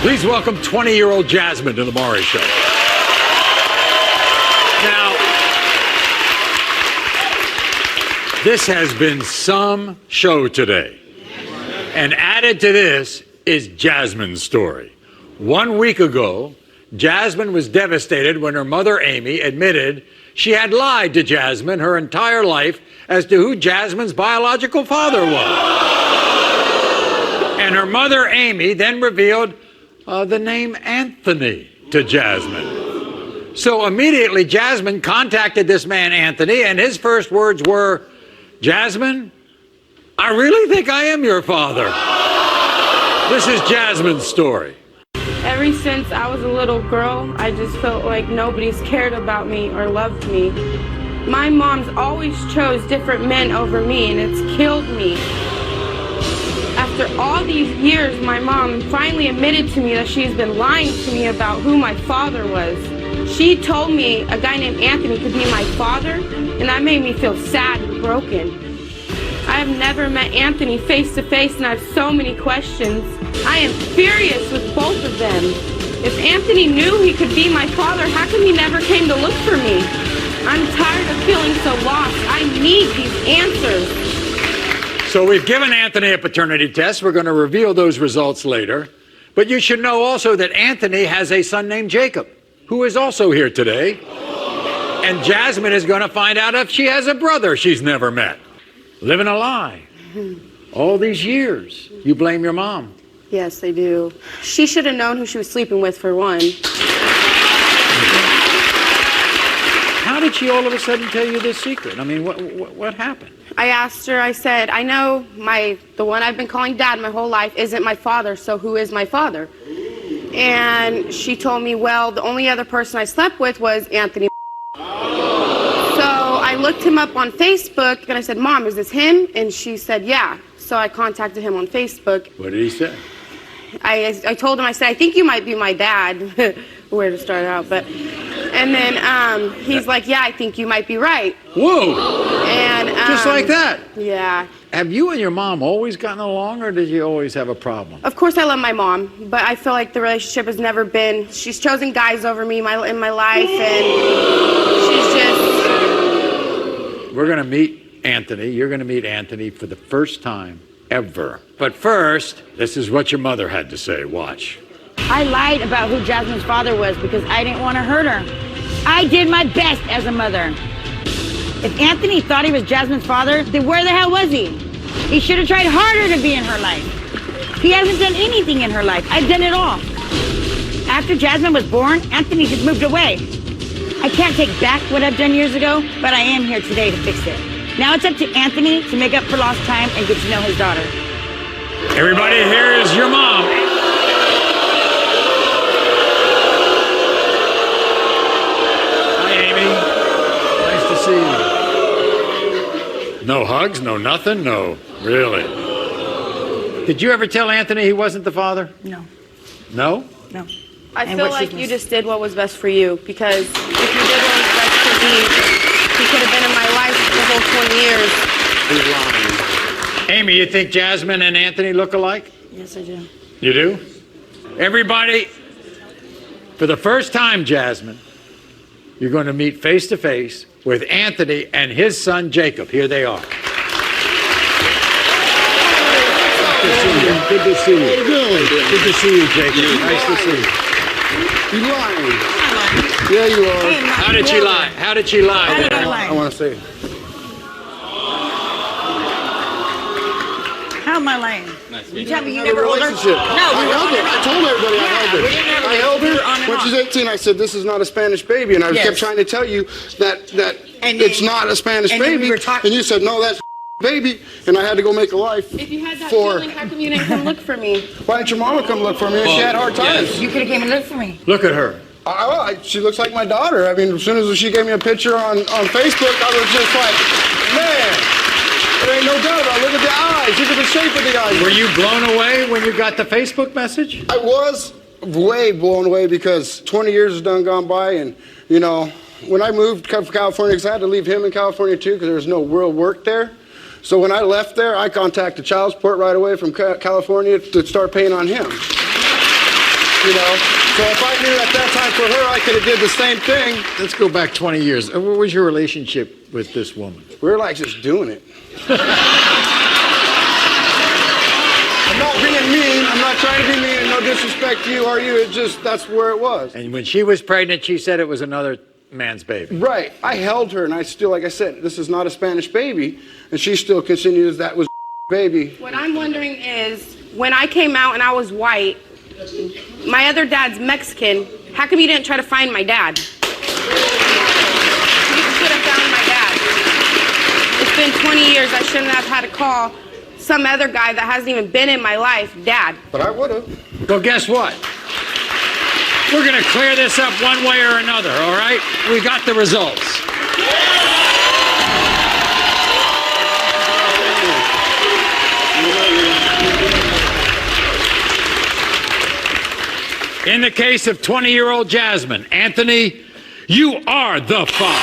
Please welcome 20-year-old Jasmine to the Maury Show. Now, this has been some show today. And added to this is Jasmine's story. 1 week ago, Jasmine was devastated when her mother, Amy, admitted she had lied to Jasmine her entire life as to who Jasmine's biological father was. And her mother, Amy, then revealed the name Anthony to Jasmine. So immediately, Jasmine contacted this man, Anthony, and his first words were, "Jasmine, I really think I am your father." This is Jasmine's story. Ever since I was a little girl, I just felt like nobody's cared about me or loved me. My mom's always chose different men over me, and it's killed me. After all these years, my mom finally admitted to me that she's been lying to me about who my father was. She told me a guy named Anthony could be my father, and that made me feel sad and broken. I have never met Anthony face to face, and I have so many questions. I am furious with both of them. If Anthony knew he could be my father, how come he never came to look for me? I'm tired of feeling so lost. I need these answers. So we've given Anthony a paternity test. We're going to reveal those results later. But you should know also that Anthony has a son named Jacob, who is also here today. And Jasmine is going to find out if she has a brother she's never met. Living a lie. All these years, you blame your mom. Yes, I do. She should have known who she was sleeping with, for one. How did she all of a sudden tell you this secret? I mean, what happened? I asked her, I said, I know the one I've been calling Dad my whole life isn't my father, so who is my father? And she told me, well, the only other person I slept with was Anthony. So I looked him up on Facebook, and I said, Mom, is this him? And she said, yeah. So I contacted him on Facebook. What did he say? I told him, I said, I think you might be my dad. Where to start out, but... And then he's like, yeah, I think you might be right. Whoa! And just like that? Yeah. Have you and your mom always gotten along, or did you always have a problem? Of course I love my mom, but I feel like the relationship has never been... She's chosen guys over me in my life, and she's just... We're going to meet Anthony. You're going to meet Anthony for the first time ever. But first, this is what your mother had to say. Watch. I lied about who Jasmine's father was because I didn't want to hurt her. I did my best as a mother. If Anthony thought he was Jasmine's father, then where the hell was he? He should have tried harder to be in her life. He hasn't done anything in her life. I've done it all. After Jasmine was born, Anthony just moved away. I can't take back what I've done years ago, but I am here today to fix it. Now it's up to Anthony to make up for lost time and get to know his daughter. Everybody, here is your mom. No hugs, no nothing, no, really. Did you ever tell Anthony he wasn't the father? No. No? No. I feel like you just did what was best for you, because if you did what was best for me, he could have been in my life the whole 20 years. He's lying. Amy, you think Jasmine and Anthony look alike? Yes, I do. You do? Everybody, for the first time, Jasmine, you're going to meet face to face with Anthony and his son, Jacob. Here they are. Good to see you. How you doing? Good to see you, Jacob. Nice to see you. You lying. Yeah, you are. How did she lie? How did she lie? I want to say. How am I lying? You tell me you Had a never older? relationship. No, I held her. I told everybody I held her. we didn't have a I held relationship. On her and when on. she's 18. I said, this is not a Spanish baby. And I Yes. kept trying to tell you that And then- it's not a Spanish and then we baby. were talking- And you said, no, that's baby. And I had to go make a life If you had that for... feeling, how come you didn't come look for me? Why didn't your mama come look for me? She had hard times. You could have came and looked for me. Look at her. She looks like my daughter. I mean, as soon as she gave me a picture on Facebook, I was just like, man, there ain't no doubt about it. Look at the eyes. Look at the shape of the eyes. Were you blown away when you got the Facebook message? I was way blown away because 20 years has gone by, and, you know, when I moved to California, because I had to leave him in California too because there was no real work there. So when I left there, I contacted child support right away from California to start paying on him. You know, so if I knew at that time for her, I could have did the same thing. Let's go back 20 years. What was your relationship with this woman? We were like just doing it. I'm not being mean. I'm not trying to be mean and no disrespect to you or you. It's just, that's where it was. And when she was pregnant, she said it was another man's baby. Right. I held her and I still, like I said, this is not a Spanish baby. And she still continues that was baby. What I'm wondering is, when I came out and I was white, my other dad's Mexican. How come you didn't try to find my dad? You should have found my dad. It's been 20 years. I shouldn't have had to call some other guy that hasn't even been in my life dad. But I would have. Well, guess what? We're going to clear this up one way or another, all right? We got the results. In the case of 20-year-old Jasmine, Anthony, you are the father.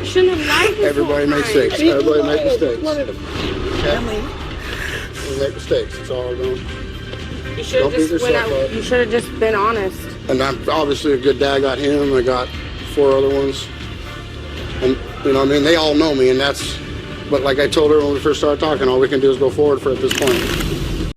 Shouldn't have lied this Everybody whole makes time. mistakes. Everybody makes mistakes. Okay? We make mistakes. It's all going. You should Don't have beat just went yourself out. up. You should have just been honest. And I'm obviously a good dad. I got him. I got 4 other ones. And, you know what I mean? They all know me, and that's... But like I told her when we first started talking, all we can do is go forward for at this point.